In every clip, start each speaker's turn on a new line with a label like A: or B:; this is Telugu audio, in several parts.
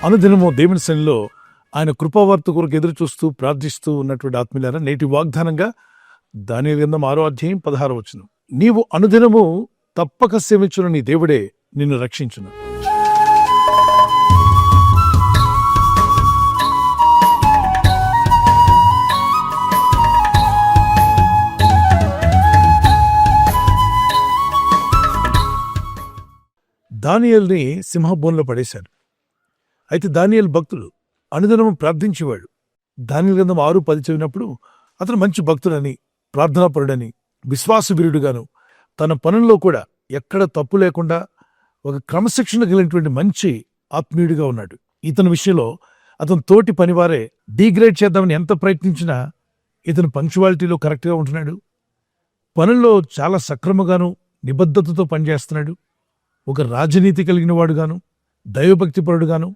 A: అనుదినము దేవుని సన్నిధిలో ఆయన కృపావార్త కొరకు ఎదురు చూస్తూ ప్రార్థిస్తూ ఉన్నటువంటి ఆత్మీయులారా, నేటి వాగ్దానంగా దానియేలు గ్రంథం 6వ అధ్యాయం 16వ వచనం. నీవు అనుదినము తప్పక సేవించున నీ దేవుడే నిన్ను రక్షించును. దానియేలుని సింహబోన్లో పడేశారు. అయితే దానియేలు భక్తుడు, అనుదినము ప్రార్థించేవాడు. దానియేలు గ్రంథం 6:10 చదివినప్పుడు అతను మంచి భక్తుడని, ప్రార్థనాపరుడని, విశ్వాసవీరుడుగాను, తన పనుల్లో కూడా ఎక్కడ తప్పు లేకుండా ఒక క్రమశిక్షణ కలిగినటువంటి మంచి ఆత్మీయుడిగా ఉన్నాడు. ఇతని విషయంలో అతని తోటి పనివారే డీగ్రేడ్ చేద్దామని ఎంత ప్రయత్నించినా ఇతను పంక్చువాలిటీలో కరెక్ట్గా ఉంటున్నాడు. పనుల్లో చాలా సక్రమంగాను నిబద్ధతతో పనిచేస్తున్నాడు. ఒక రాజనీతి కలిగిన వాడుగాను, దైవభక్తిపరుడుగాను,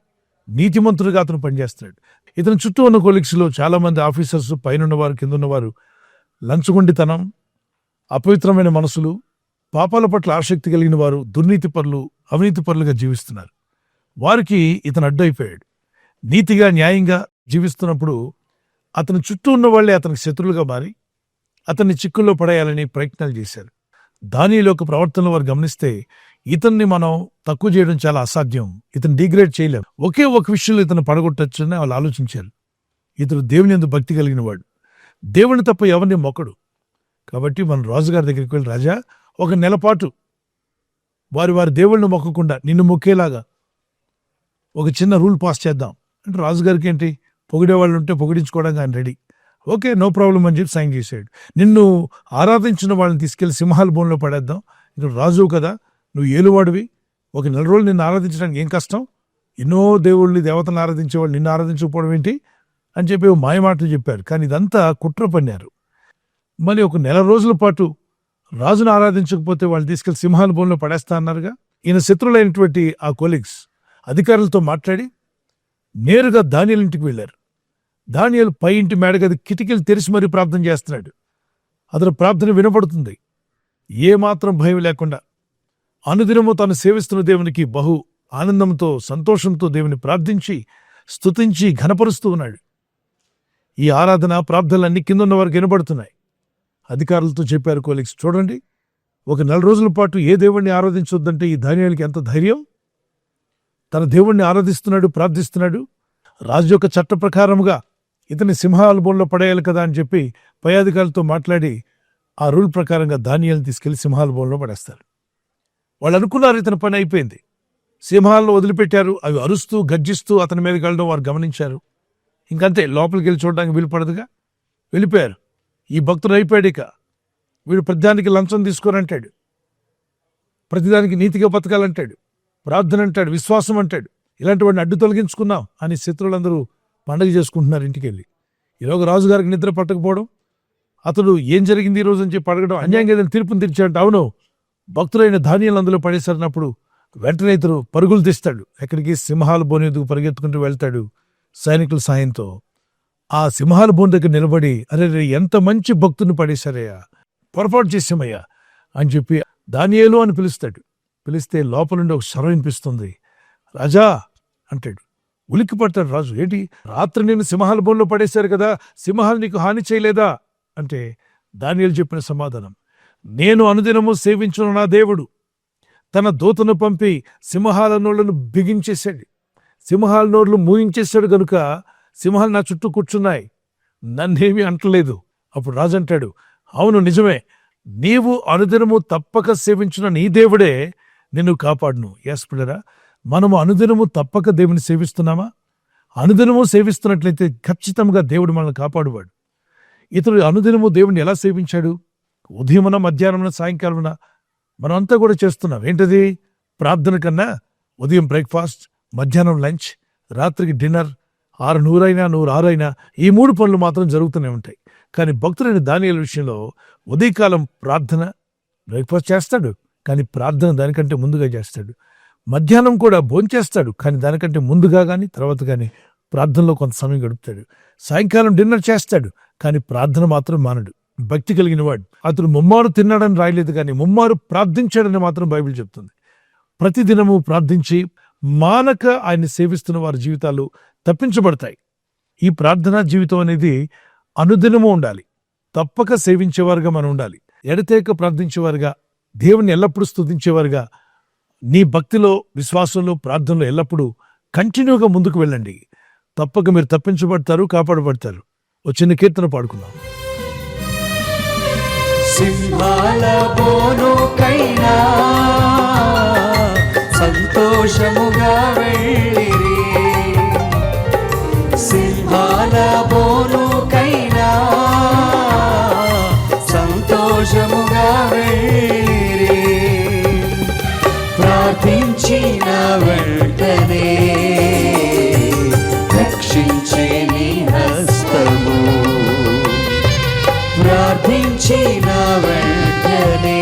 A: నీతిమంతుడుగా అతను పనిచేస్తున్నాడు. ఇతని చుట్టూ ఉన్న కొలీగ్స్లో చాలామంది ఆఫీసర్స్, పైనున్నవారు, కిందున్నవారు లంచగొండితనం, అపవిత్రమైన మనసులు, పాపాల పట్ల ఆసక్తి కలిగిన వారు, దుర్నీతిపరులు, అవినీతిపరులుగా జీవిస్తున్నారు. వారికి ఇతను అడ్డైపోయాడు. నీతిగా, న్యాయంగా జీవిస్తున్నప్పుడు అతని చుట్టూ ఉన్న వాళ్లే అతనికి శత్రులుగా మారి అతన్ని చిక్కుల్లో పడేయాలని ప్రయత్నాలు చేశారు. దానియేలు యొక్క ప్రవర్తనలో వారు గమనిస్తే ఇతన్ని మనం తక్కువ చేయడం చాలా అసాధ్యం, ఇతను డిగ్రేడ్ చేయలేం. ఒకే ఒక విషయంలో ఇతను పడగొట్టొచ్చని వాళ్ళు ఆలోచించారు. ఇతను దేవుని యందు భక్తి కలిగిన వాడు, దేవుని తప్ప ఎవరిని మొక్కడు. కాబట్టి మన రాజుగారి దగ్గరికి వెళ్ళి, రాజా, ఒక నెల పాటు వారి దేవుళ్ళని మొక్కకుండా నిన్ను మొక్కేలాగా ఒక చిన్న రూల్ పాస్ చేద్దాం అంటే, రాజుగారికి ఏంటి, పొగిడేవాళ్ళు ఉంటే పొగిడించుకోవడానికి ఆయన రెడీ. ఓకే, నో ప్రాబ్లం అని చెప్పి సైన్ చేశాడు. నిన్ను ఆరాధించిన వాళ్ళని తీసుకెళ్లి సింహాల బోన్లో పడేద్దాం, ఇక్కడ రాజువు కదా, నువ్వు ఏలువాడివి, ఒక నెల రోజులు నిన్ను ఆరాధించడానికి ఏం కష్టం, ఎన్నో దేవుళ్ళని, దేవతలను ఆరాధించేవాళ్ళు నిన్ను ఆరాధించకపోవడం ఏంటి అని చెప్పి మాయమాటలు చెప్పారు. కానీ ఇదంతా కుట్ర పన్నారు. మళ్ళీ ఒక నెల రోజుల పాటు రాజును ఆరాధించకపోతే వాళ్ళు తీసుకెళ్లి సింహాల బోన్లో పడేస్తా అన్నారుగా. ఈయన శత్రులైనటువంటి ఆ కొలీగ్స్ అధికారులతో మాట్లాడి నేరుగా దానియేలు ఇంటికి వెళ్ళారు. దానియేలు పై ఇంటి మేడగది కిటికీలు తెరిచి మరీ ప్రార్థన చేస్తున్నాడు. అతని ప్రార్థన వినపడుతుంది. ఏమాత్రం భయం లేకుండా అనుదినము తాను సేవిస్తున్న దేవునికి బహు ఆనందంతో, సంతోషంతో దేవుని ప్రార్థించి, స్తుతించి, ఘనపరుస్తూ ఉన్నాడు. ఈ ఆరాధన, ప్రార్థనలన్నీ కిందన్న వారికి వినబడుతున్నాయి. అధికారులతో చెప్పారు కొలీగ్స్, చూడండి, ఒక నెల రోజుల పాటు ఏ దేవుణ్ణి ఆరాధించొద్దంటే ఈ దానియేలుకి ఎంత ధైర్యం. తన దేవుణ్ణి ఆరాధిస్తున్నాడు, ప్రార్థిస్తున్నాడు. రాజు యొక్క చట్ట ప్రకారముగా ఇతని సింహాల బోన్లో పడేయాలి కదా అని చెప్పి పై అధికారులతో మాట్లాడి ఆ రూల్ ప్రకారంగా దానియేలుని తీసుకెళ్లి సింహాల బోన్లో పడేస్తారు. వాళ్ళు అనుకున్నారు ఇతని పని అయిపోయింది. సింహాలను వదిలిపెట్టారు. అవి అరుస్తూ, గర్జిస్తూ అతని మీదకి వెళ్ళడం వారు గమనించారు. ఇంకంతే, లోపలికి వెళ్ళి చూడడానికి వీలు పడదుగా, వెళ్ళిపోయారు. ఈ భక్తుడు అయిపోయాడు. ఇక వీడు ప్రతిదానికి లంచం తీసుకోరంటాడు, ప్రతిదానికి నీతిగా బతకాలంటాడు, ప్రార్థన అంటాడు, విశ్వాసం అంటాడు. ఇలాంటి వాడిని అడ్డు తొలగించుకున్నాం అని శత్రువులందరూ పండగ చేసుకుంటున్నారు ఇంటికి వెళ్ళి. ఈరోజు రాజుగారికి నిద్ర పట్టకపోవడం, అతడు ఏం జరిగింది ఈ రోజు అని చెప్పి అడగడం, అన్యాయంగా ఏదైనా తీర్పుని తెచ్చాడంటే, అవును, భక్తులైన దానియేలు అందులో పడేసరినప్పుడు వెంటనే ఇతను పరుగులు తీస్తాడు. ఎక్కడికి, సింహాల బోన్ ఎదుగు పరిగెత్తుకుంటూ వెళ్తాడు సైనికుల సాయంతో. ఆ సింహాల బోన్ దగ్గర నిలబడి, అరే ఎంత మంచి భక్తుని పడేశారయ్యా, పొరపాటు చేసామయ్యా అని చెప్పి దానియేలు అని పిలుస్తాడు. పిలిస్తే లోపల నుండి ఒక స్వరం వినిపిస్తుంది. రాజా అంటాడు. ఉలిక్కి పడతాడు రాజు. ఏంటి, రాత్రి నేను సింహాల బోన్లో పడేశారు కదా, సింహాలు నీకు హాని చేయలేదా అంటే దానియేలు చెప్పిన సమాధానం, నేను అనుదినము సేవించిన నా దేవుడు తన దూతను పంపి సింహాల నోళ్లను బిగించేశాడు, సింహాల నోళ్లు మూయించేశాడు గనుక సింహాలు నా చుట్టూ కూర్చున్నాయి, నన్నేమీ అంటలేదు. అప్పుడు రాజు అంటాడు, అవును నిజమే, నీవు అనుదినము తప్పక సేవించిన నీ దేవుడే నిన్ను కాపాడును. ఎస్ పిల్లరా, మనము అనుదినము తప్పక దేవుని సేవిస్తున్నామా? అనుదినము సేవిస్తున్నట్లయితే ఖచ్చితంగా దేవుడు మనల్ని కాపాడువాడు. ఇతడు అనుదినము దేవుడిని ఎలా సేవించాడు? ఉదయమున, మధ్యాహ్నమున, సాయంకాలమున మనం అంతా కూడా చేస్తున్నాం. ఏంటది? ప్రార్థన కన్నా ఉదయం బ్రేక్ఫాస్ట్, మధ్యాహ్నం లంచ్, రాత్రికి డిన్నర్, 100 అయినా 106 అయినా ఈ 3 పనులు మాత్రం జరుగుతూనే ఉంటాయి. కానీ భక్తులైన దానియేలు విషయంలో ఉదయకాలం ప్రార్థన, బ్రేక్ఫాస్ట్ చేస్తాడు కానీ ప్రార్థన దానికంటే ముందుగా చేస్తాడు. మధ్యాహ్నం కూడా భోంచేస్తాడు కానీ దానికంటే ముందుగా కానీ తర్వాత కానీ ప్రార్థనలో కొంత సమయం గడుపుతాడు. సాయంకాలం డిన్నర్ చేస్తాడు కానీ ప్రార్థన మాత్రం మానడు. భక్తి కలిగిన వాడు. అతడు ముమ్మారు తిన్నాడని రాయలేదు కానీ ముమ్మారు ప్రార్థించాడని మాత్రం బైబిల్ చెప్తుంది. ప్రతిదినము ప్రార్థించి మానక ఆయన్ని సేవిస్తున్న వారి జీవితాలు తప్పించబడతాయి. ఈ ప్రార్థనా జీవితం అనేది అనుదినము ఉండాలి. తప్పక సేవించేవారుగా మనం ఉండాలి. ఎడతెగక ప్రార్థించేవారుగా, దేవుని ఎల్లప్పుడూ స్తుతించేవారుగా, నీ భక్తిలో, విశ్వాసంలో, ప్రార్థనలో ఎల్లప్పుడూ కంటిన్యూగా ముందుకు వెళ్ళండి. తప్పక మీరు తప్పించబడతారు, కాపాడబడతారు. ఓ చిన్న కీర్తన పాడుకుందాం.
B: సింహాల బోనుకైనా సంతోషముగా వెళ్ళిరి, సింహాల బోనుకైనా సంతోషముగా వెళ్ళిరి, ప్రార్థించిన వెంటనే రక్షించే నీ హస్తము, ప్రార్థించిన వెంటనే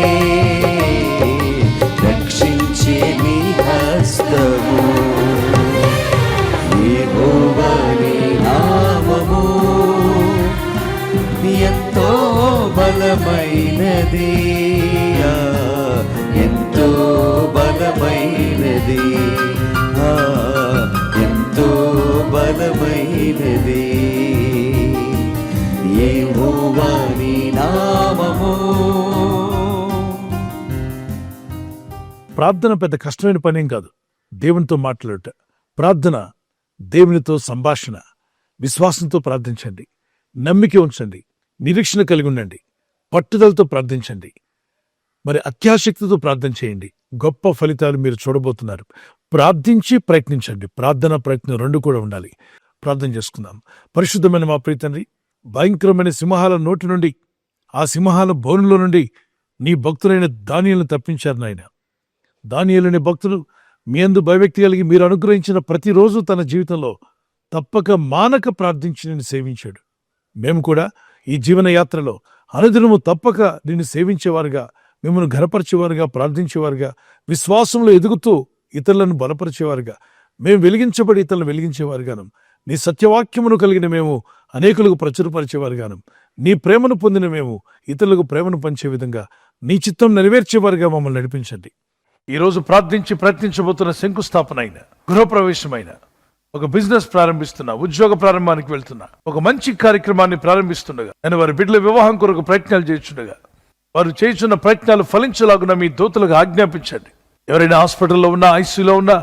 B: రక్షించే నీ హస్తము. యెహోవా నీ నామము ఎంతో బలమైనది, ఎంతో బలమైనది, ఎంతో బలమైనది యెహోవా నీ నామము.
A: ప్రార్థన పెద్ద కష్టమైన పనేం కాదు. దేవునితో మాట్లాడుట, ప్రార్థన దేవునితో సంభాషణ. విశ్వాసంతో ప్రార్థించండి, నమ్మిక ఉంచండి, నిరీక్షణ కలిగి ఉండండి, పట్టుదలతో ప్రార్థించండి, మరి అత్యాశక్తితో ప్రార్థన చేయండి. గొప్ప ఫలితాలు మీరు చూడబోతున్నారు. ప్రార్థించి ప్రయత్నించండి. ప్రార్థన ప్రయత్నం రెండు కూడా ఉండాలి. ప్రార్థన చేసుకుందాం. పరిశుద్ధమైన మా ప్రియ తండ్రి, భయంకరమైన సింహాల నోటి నుండి, ఆ సింహాల బోనులో నుండి నీ భక్తులైన దానియేలును తప్పించారు నాయన. దానియేలుని భక్తులు మీ యందు భయభక్తి కలిగి మీరు అనుగ్రహించిన ప్రతిరోజు తన జీవితంలో తప్పక మానక ప్రార్థించి నిన్ను సేవించాడు. మేము కూడా ఈ జీవన యాత్రలో అనుదినము తప్పక నిన్ను సేవించేవారుగా, మిమ్మల్ని ఘనపరిచేవారుగా, ప్రార్థించేవారుగా, విశ్వాసంలో ఎదుగుతూ ఇతరులను బలపరిచేవారుగా, మేము వెలిగించబడి ఇతరులను వెలిగించేవారుగాను, నీ సత్యవాక్యమును కలిగిన మేము అనేకులకు ప్రచురపరిచేవారుగాను, నీ ప్రేమను పొందిన మేము ఇతరులకు ప్రేమను పంచే విధంగా నీ చిత్తం నెరవేర్చేవారుగా మమ్మల్ని నడిపించండి. ఈరోజు ప్రార్థించి ప్రయత్నించబోతున్న శంకుస్థాపన అయిన, గృహప్రవేశమైన, ఒక బిజినెస్ ప్రారంభిస్తున్నా, ఉద్యోగ ప్రారంభానికి వెళ్తున్నా, ఒక మంచి కార్యక్రమాన్ని ప్రారంభిస్తుండగా, నేను వారి బిడ్డల వివాహం కొరకు ప్రయత్నాలు చేస్తుండగా, వారు చేస్తున్న ప్రయత్నాలు ఫలించలాగున మీ దూతలకు ఆజ్ఞాపించండి. ఎవరైనా హాస్పిటల్లో ఉన్నా, ఐసీయూలో ఉన్నా,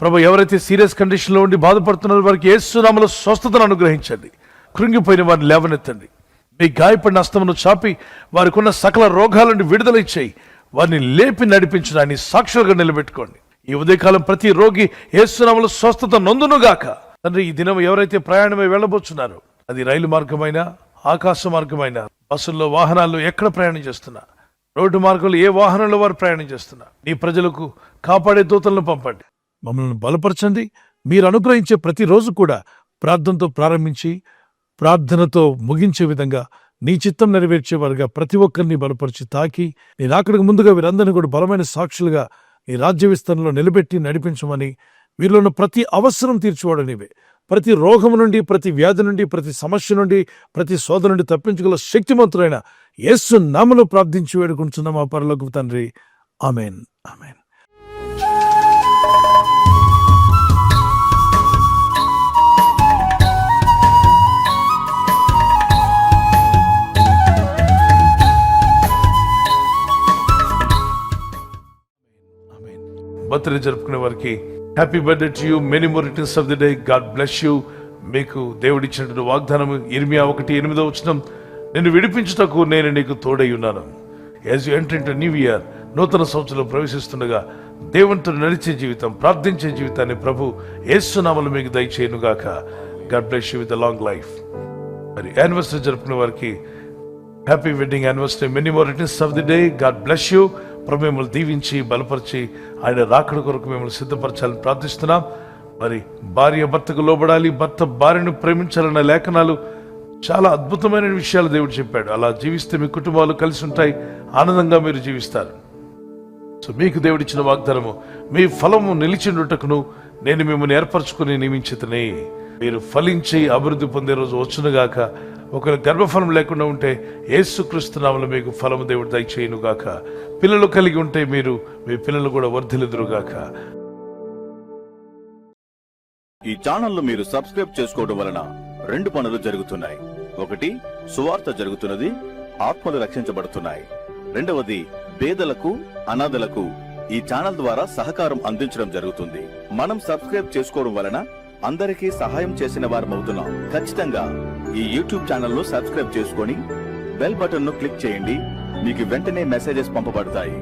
A: ప్రభు ఎవరైతే సీరియస్ కండిషన్లో ఉండి బాధపడుతున్నారో వారికి యేసు నామములో స్వస్థతను అనుగ్రహించండి. కృంగిపోయిన వారిని లేవనెత్తండి. మీ గాయపడిన హస్తమును చాపి వారికి ఉన్న సకల రోగాల నుండి విడుదల ఇచ్చేయి. వారిని లేపి నడిపించడాన్ని సాక్షులుగా నిలబెట్టుకోండి. ఈ ఉదయకాలం ప్రతి రోగి యేసు నామములో స్వస్థత నొందునుగాక. తండ్రి, ఈ దినం ఎవరైతే ప్రయాణమై వెళ్ళబోతున్నారో, అది రైలు మార్గమైనా, ఆకాశ మార్గమైనా, బస్సుల్లో, వాహనాల్లో ఎక్కడ ప్రయాణం చేస్తున్నా, రోడ్డు మార్గంలో ఏ వాహనంలో వారు ప్రయాణం చేస్తున్నా, నీ ప్రజలకు కాపాడే దూతలను పంపండి. మమ్మల్ని బలపరచండి. మీరు అనుగ్రహించే ప్రతిరోజు కూడా ప్రార్థనతో ప్రారంభించి ప్రార్థనతో ముగించే విధంగా నీ చిత్తం నెరవేర్చేవారుగా ప్రతి ఒక్కరిని బలపరిచి తాకి, నేను అక్కడికి ముందుగా వీరందరినీ కూడా బలమైన సాక్షులుగా నీ రాజ్య విస్తరణలో నిలబెట్టి నడిపించమని, వీరిలో ఉన్న ప్రతి అవసరం తీర్చువాడు నీవే. ప్రతి రోగం నుండి, ప్రతి వ్యాధి నుండి, ప్రతి సమస్య నుండి, ప్రతి శోధన నుండి తప్పించగల శక్తిమంతులైన యేసు నామములో ప్రార్థించి వేడుకుంటున్నాం మా పరలోకపు తండ్రి. ఆమేన్, ఆమేన్. బర్త్డే జరుపుకునే వారికి happy birthday to you, many more returns of the day, God bless you. మీకు దేవుడిచ్చినటువంటి వాగ్దానం ఇర్మియా 1:8 నిన్ను విడిపించుటకు నేను నీకు తోడై ఉన్నాను. As you enter into new year, నూతన సంవత్సరంలో ప్రవేశిస్తుండగా దేవునితో నడిచే జీవితం, ప్రార్థించే జీవితాన్ని ప్రభు యేసు నామములో మీకు దయచేయునుగాక. God bless you with long life. మరి యానివర్సరీ జరుపుకునే వారికి happy wedding anniversary, many more returns of the day, God bless you. ప్రభు మిమ్మల్ని దీవించి బలపరిచి ఆయన రాకడ కొరకు మిమ్మల్ని సిద్ధపరచాలని ప్రార్థిస్తున్నాం. మరి భార్య భర్తకు లోబడాలి, భర్త భార్యను ప్రేమించాలన్న లేఖనాలు చాలా అద్భుతమైన విషయాలు దేవుడు చెప్పాడు. అలా జీవిస్తే మీ కుటుంబాలు కలిసి ఉంటాయి, ఆనందంగా మీరు జీవిస్తారు. సో మీకు దేవుడిచ్చిన వాగ్దానము, మీ ఫలము నిలిచిండుటకును నేను మిమ్మల్ని ఏర్పరచుకుని నియమించితనే. మీరు ఫలించి అభివృద్ధి పొందే రోజు వచ్చునుగాక. ఒకవేళ గర్భఫలం లేకుండా ఉంటే యేసుక్రీస్తు నామములో మీకు ఫలము దేవుడు దయచేయునుగాక. పిల్లలు కలిగి ఉంటే మీరు, మీ పిల్లలు కూడా వర్ధిల్లుదురుగాక.
C: ఈ ఛానల్ ను మీరు సబ్స్క్రైబ్ చేసుకోవడం వలన 2 పనులు జరుగుతున్నాయి. ఒకటి, సువార్త జరుగుతున్నది, ఆత్మలు రక్షించబడుతున్నాయి. రెండవది, పేదలకు అనాథలకు ఈ ఛానల్ ద్వారా సహకారం అందించడం జరుగుతుంది. మనం సబ్స్క్రైబ్ చేసుకోవడం వలన అందరికీ సహాయం చేసిన వారమవుతున్నాం. ఖచ్చితంగా ఈ యూట్యూబ్ ఛానల్ ను సబ్స్క్రైబ్ చేసుకొని బెల్ బటన్ ను క్లిక్ చేయండి. మీకు వెంటనే మెసేజెస్ పంపబడతాయి.